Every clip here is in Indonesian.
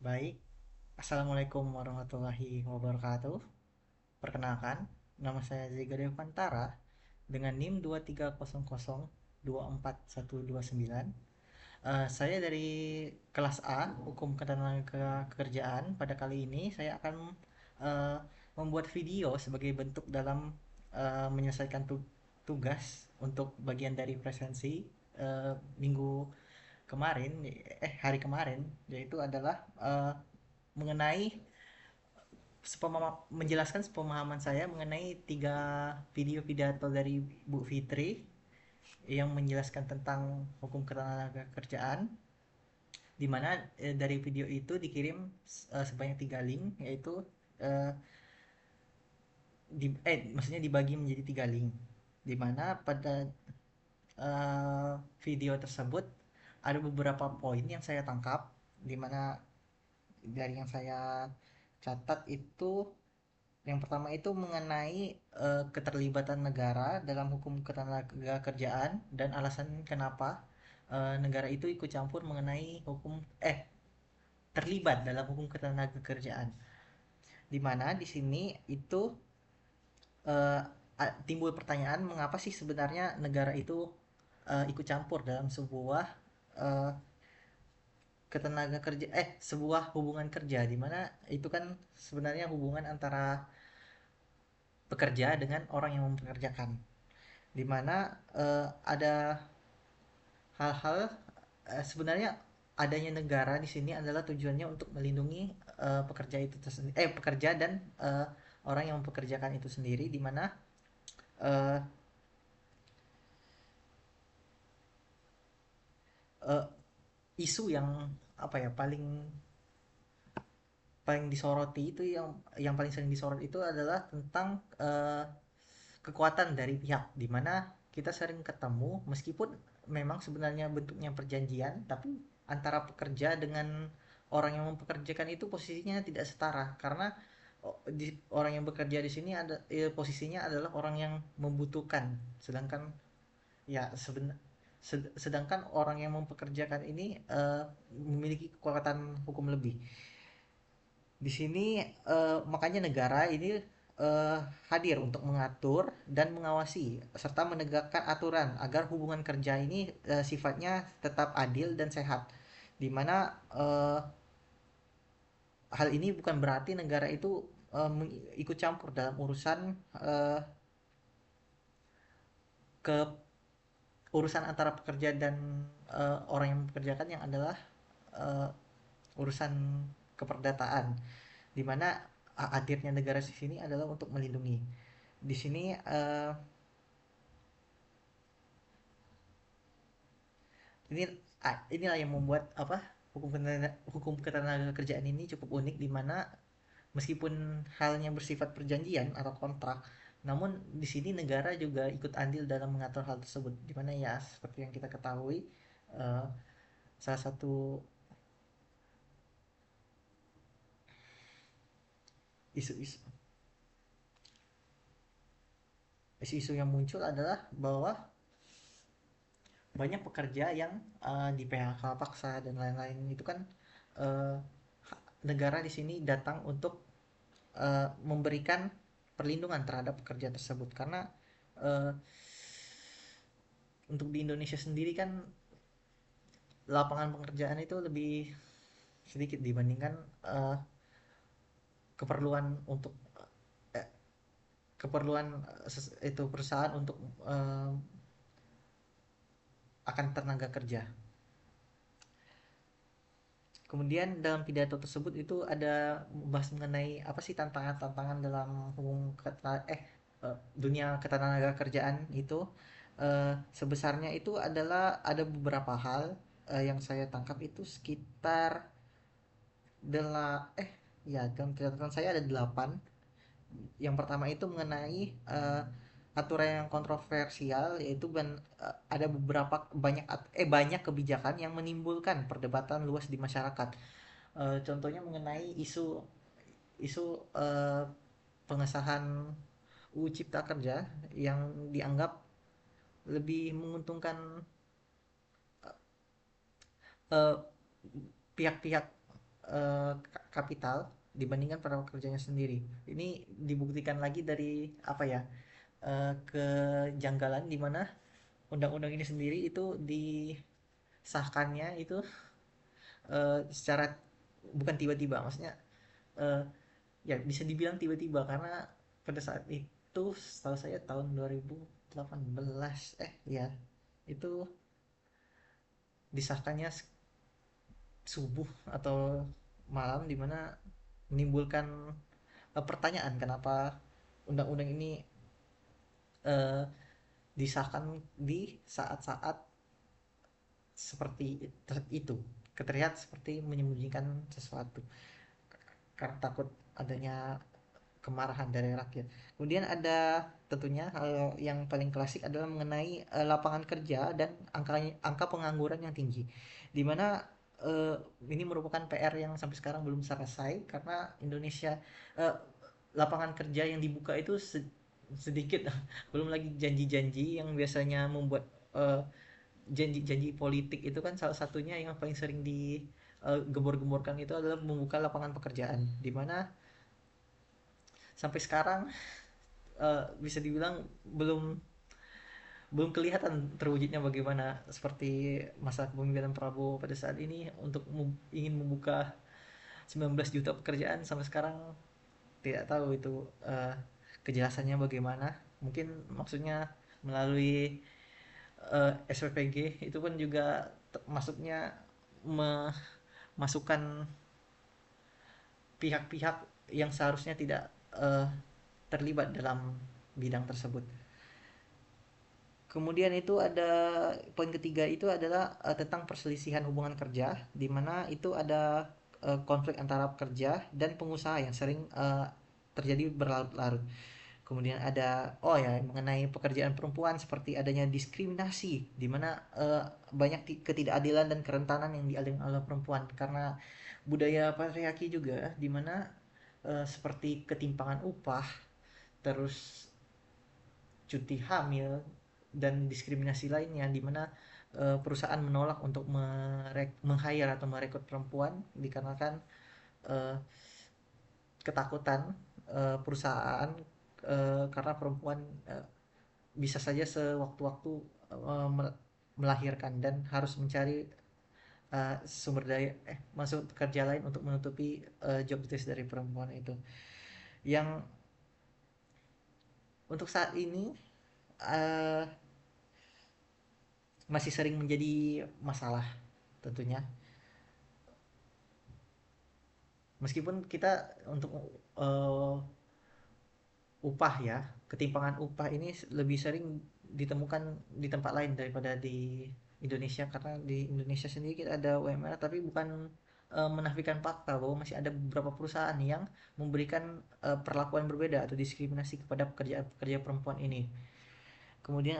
Baik, Assalamualaikum warahmatullahi wabarakatuh. Perkenalkan, nama saya Zega Devantara dengan NIM 230024129. Saya dari kelas A, Hukum Ketenagakerjaan. Pada kali ini saya akan eh, membuat video sebagai bentuk dalam menyelesaikan tugas untuk bagian dari presensi minggu kemarin, hari kemarin, yaitu adalah mengenai menjelaskan sepemahaman saya mengenai tiga video pidato dari Bu Fitri yang menjelaskan tentang hukum ketenagakerjaan, di mana dari video itu dikirim sebanyak tiga link, yaitu eh, maksudnya dibagi menjadi tiga link, di mana pada video tersebut ada beberapa poin yang saya tangkap, di mana dari yang saya catat itu yang pertama itu mengenai keterlibatan negara dalam hukum ketenagakerjaan dan alasan kenapa negara itu ikut campur mengenai terlibat dalam hukum ketenagakerjaan. Di mana di sini itu eh, timbul pertanyaan mengapa sih sebenarnya negara itu ikut campur dalam sebuah eh, sebuah hubungan kerja, di mana itu kan sebenarnya hubungan antara pekerja dengan orang yang mempekerjakan, di mana ada hal-hal sebenarnya adanya negara di sini adalah tujuannya untuk melindungi pekerja dan orang yang mempekerjakan itu sendiri, di mana eh, eh, isu yang apa ya paling paling disoroti itu yang paling sering disorot itu adalah tentang kekuatan dari pihak, di mana kita sering ketemu meskipun memang sebenarnya bentuknya perjanjian, tapi antara pekerja dengan orang yang mempekerjakan itu posisinya tidak setara, karena orang yang bekerja di sini posisinya adalah orang yang membutuhkan, sedangkan ya sedangkan orang yang mempekerjakan ini memiliki kekuatan hukum lebih. Di sini makanya negara ini eh, hadir untuk mengatur dan mengawasi serta menegakkan aturan agar hubungan kerja ini sifatnya tetap adil dan sehat. Di mana hal ini bukan berarti negara itu ikut campur dalam urusan eh, ke urusan antara pekerja dan orang yang mempekerjakan, yang adalah eh, urusan keperdataan, di mana hadirnya negara di sini adalah untuk melindungi. Di sini ini inilah yang membuat apa hukum ketenagakerjaan ini cukup unik, di mana meskipun halnya bersifat perjanjian atau kontrak, namun di sini negara juga ikut andil dalam mengatur hal tersebut, di mana ya seperti yang kita ketahui eh, salah satu isu-isu isu-isu yang muncul adalah bahwa banyak pekerja yang di PHK paksa dan lain-lain. Itu kan eh, negara di sini datang untuk memberikan perlindungan terhadap pekerja tersebut, karena eh, untuk di Indonesia sendiri kan lapangan pekerjaan itu lebih sedikit dibandingkan eh, keperluan untuk eh, keperluan itu perusahaan untuk eh, akan tenaga kerja. Kemudian dalam pidato tersebut itu ada membahas mengenai apa sih tantangan-tantangan dalam dunia ketenaga kerjaan itu. Sebesarnya itu adalah ada beberapa hal yang saya tangkap itu sekitar dalam catatan saya ada 8. Yang pertama itu mengenai aturan yang kontroversial, yaitu ada banyak kebijakan yang menimbulkan perdebatan luas di masyarakat. Contohnya mengenai isu pengesahan UU Cipta Kerja yang dianggap lebih menguntungkan eh, pihak-pihak kapital dibandingkan para pekerjanya sendiri. Ini dibuktikan lagi dari apa ya, kejanggalan di mana undang-undang ini sendiri itu disahkannya itu secara bukan tiba-tiba, maksudnya eh, ya bisa dibilang tiba-tiba karena pada saat itu setahu saya tahun 2018 ya itu disahkannya subuh atau malam dimana menimbulkan pertanyaan kenapa undang-undang ini eh, disahkan di saat-saat seperti itu, terlihat seperti menyembunyikan sesuatu karena takut adanya kemarahan dari rakyat. Kemudian ada tentunya hal yang paling klasik adalah mengenai lapangan kerja dan angka pengangguran yang tinggi. Di mana eh, ini merupakan PR yang sampai sekarang belum selesai karena Indonesia eh, lapangan kerja yang dibuka itu sedikit, belum lagi janji-janji yang biasanya membuat eh, janji-janji politik itu kan salah satunya yang paling sering digembor-gemborkan itu adalah membuka lapangan pekerjaan, di mana sampai sekarang bisa dibilang belum belum kelihatan terwujudnya bagaimana seperti masa kepemimpinan Prabowo pada saat ini untuk ingin membuka 19 juta pekerjaan sampai sekarang tidak tahu itu kejelasannya bagaimana. Mungkin maksudnya melalui SPPG itu pun juga masuknya memasukkan pihak-pihak yang seharusnya tidak terlibat dalam bidang tersebut. Kemudian itu ada poin ketiga itu adalah tentang perselisihan hubungan kerja, di mana itu ada konflik antara pekerja dan pengusaha yang sering terjadi berlarut-larut. Kemudian ada oh ya mengenai pekerjaan perempuan seperti adanya diskriminasi, di mana banyak ketidakadilan dan kerentanan yang dialami oleh perempuan karena budaya patriarki juga, di mana seperti ketimpangan upah, terus cuti hamil dan diskriminasi lainnya di mana perusahaan menolak untuk meng-hire atau merekrut perempuan dikarenakan uh, ketakutan perusahaan karena perempuan bisa saja sewaktu-waktu uh, melahirkan dan harus mencari sumber daya masuk kerja lain untuk menutupi job desk dari perempuan itu yang untuk saat ini uh, masih sering menjadi masalah tentunya, meskipun kita untuk uh, upah ya, ketimpangan upah ini lebih sering ditemukan di tempat lain daripada di Indonesia karena di Indonesia sendiri kita ada UMR tapi bukan menafikan fakta bahwa masih ada beberapa perusahaan yang memberikan perlakuan berbeda atau diskriminasi kepada pekerja-pekerja perempuan ini. Kemudian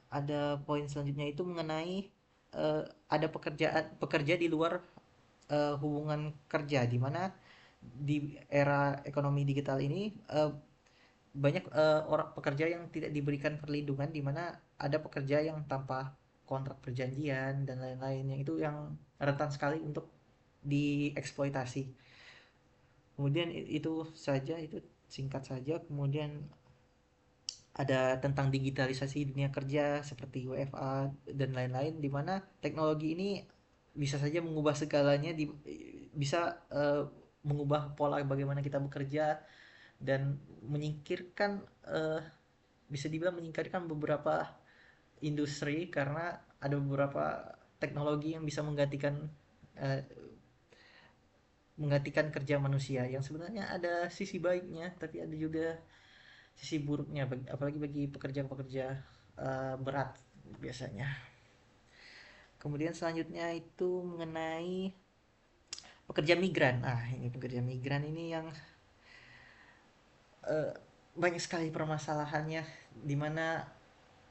ada poin selanjutnya itu mengenai ada pekerja di luar hubungan kerja di mana di era ekonomi digital ini banyak orang pekerja yang tidak diberikan perlindungan di mana ada pekerja yang tanpa kontrak perjanjian dan lain-lain yang itu yang rentan sekali untuk dieksploitasi. Kemudian itu saja itu singkat saja. Kemudian ada tentang digitalisasi dunia kerja seperti WFA dan lain-lain di mana teknologi ini bisa saja mengubah segalanya bisa mengubah pola bagaimana kita bekerja dan menyingkirkan bisa dibilang menyingkirkan beberapa industri karena ada beberapa teknologi yang bisa uh, menggantikan kerja manusia yang sebenarnya ada sisi baiknya tapi ada juga sisi buruknya apalagi bagi pekerja-pekerja berat biasanya. Kemudian selanjutnya itu mengenai pekerja migran. Ini pekerja migran ini yang uh, banyak sekali permasalahannya di mana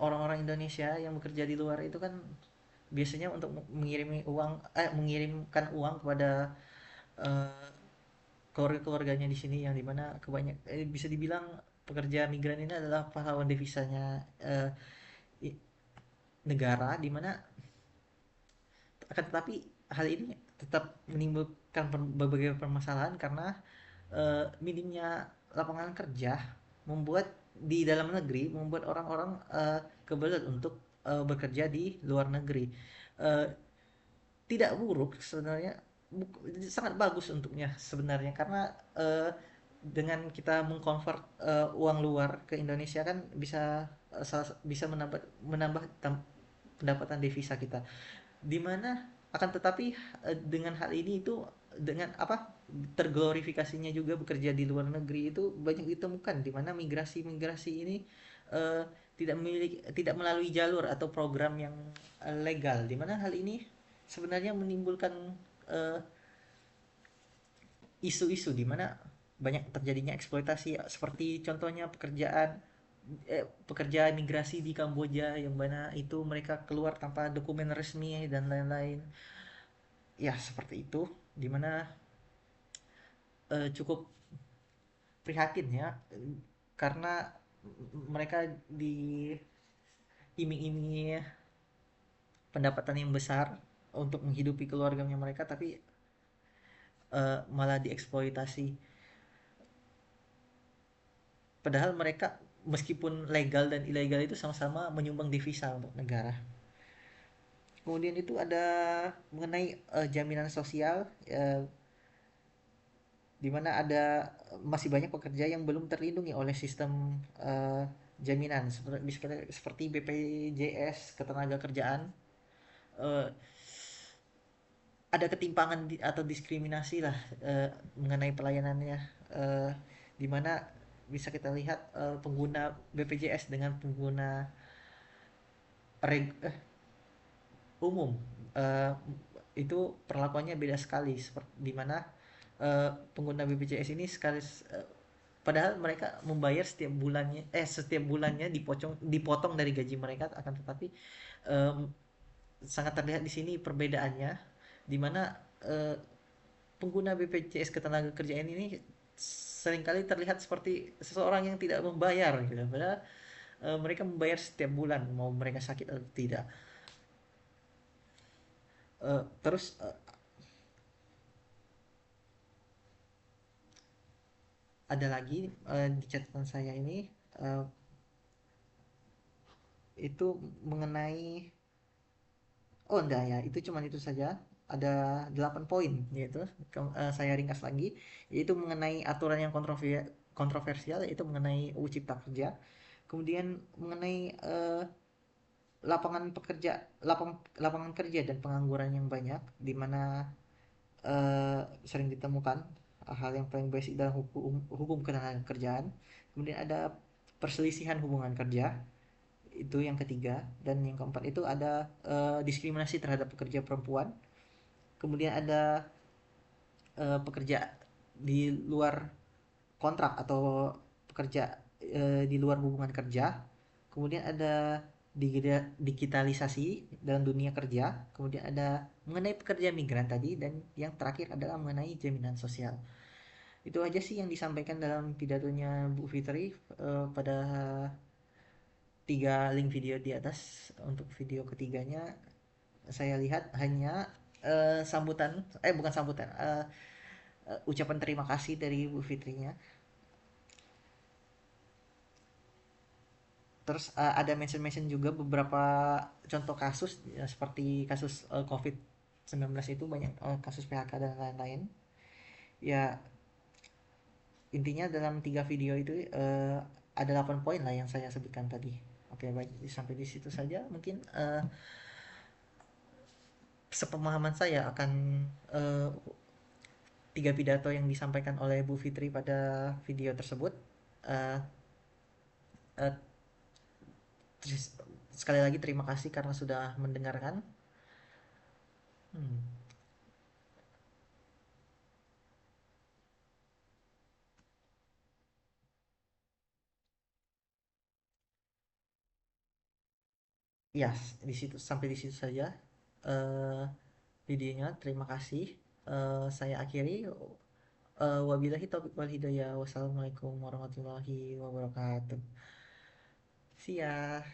orang-orang Indonesia yang bekerja di luar itu kan biasanya untuk mengirimkan uang kepada uh, keluarga-keluarganya di sini yang dimana bisa dibilang pekerja migran ini adalah pahlawan devisanya negara, dimana akan tetapi hal ini tetap menimbulkan berbagai permasalahan karena minimnya lapangan kerja membuat di dalam negeri membuat orang-orang kebelet untuk bekerja di luar negeri. Eh, Tidak buruk sebenarnya, sangat bagus untuknya sebenarnya karena dengan kita mengkonvert uang luar ke Indonesia kan bisa bisa menambah menambah pendapatan devisa kita. Di mana akan tetapi dengan hal ini itu dengan apa terglorifikasinya juga bekerja di luar negeri itu banyak ditemukan di mana migrasi-migrasi ini eh, tidak melalui jalur atau program yang legal di mana hal ini sebenarnya menimbulkan eh, isu-isu di mana banyak terjadinya eksploitasi seperti contohnya pekerja migrasi di Kamboja yang mana itu mereka keluar tanpa dokumen resmi dan lain-lain. Ya, seperti itu di mana cukup prihatin ya karena mereka diiming-imingi pendapatan yang besar untuk menghidupi keluarganya mereka tapi malah dieksploitasi. Padahal mereka meskipun legal dan ilegal itu sama-sama menyumbang devisa untuk negara. Kemudian itu ada mengenai jaminan sosial, di mana ada masih banyak pekerja yang belum terlindungi oleh sistem jaminan seperti BPJS Ketenagakerjaan. Eh, ada ketimpangan atau diskriminasi lah mengenai pelayanannya, eh, di mana bisa kita lihat pengguna BPJS dengan pengguna reg, umum eh, itu perlakuannya beda sekali seperti di mana pengguna BPJS ini sekali padahal mereka membayar setiap bulannya dipotong dari gaji mereka akan tetapi em, sangat terlihat di sini perbedaannya di mana eh, pengguna BPJS Ketenagakerjaan ini seringkali terlihat seperti seseorang yang tidak membayar gitu padahal mereka membayar setiap bulan mau mereka sakit atau tidak. Terus ada lagi di catatan saya ini eh, itu mengenai oh enggak ya itu cuman itu saja ada 8 poin yaitu saya ringkas lagi yaitu mengenai aturan yang kontroversial yaitu mengenai UU Cipta Kerja kemudian mengenai lapangan pekerja lapangan kerja dan pengangguran yang banyak di mana sering ditemukan hal yang paling basic dalam hukum hukum ketenagakerjaan kemudian ada perselisihan hubungan kerja itu yang ketiga dan yang keempat itu ada diskriminasi terhadap pekerja perempuan kemudian ada pekerja di luar kontrak atau pekerja di luar hubungan kerja kemudian ada digitalisasi dalam dunia kerja kemudian ada mengenai pekerja migran tadi dan yang terakhir adalah mengenai jaminan sosial itu aja sih yang disampaikan dalam pidatonya Bu Fitri pada tiga link video di atas untuk video ketiganya saya lihat hanya sambutan bukan sambutan ucapan terima kasih dari Bu Fitrinya terus ada mention-mention juga beberapa contoh kasus ya, seperti kasus COVID-19 itu banyak kasus PHK dan lain-lain ya intinya dalam tiga video itu ada 8 poin lah yang saya sebutkan tadi oke baik sampai di situ saja mungkin sepemahaman saya akan uh, tiga pidato yang disampaikan oleh Bu Fitri pada video tersebut. Uh, uh, Sekali lagi terima kasih karena sudah mendengarkan. Hmm. Ya, di situ sampai di situ saja uh, videonya. Terima kasih. Saya akhiri. Wabillahi taufiq wal hidayah. Wassalamualaikum warahmatullahi wabarakatuh. See ya.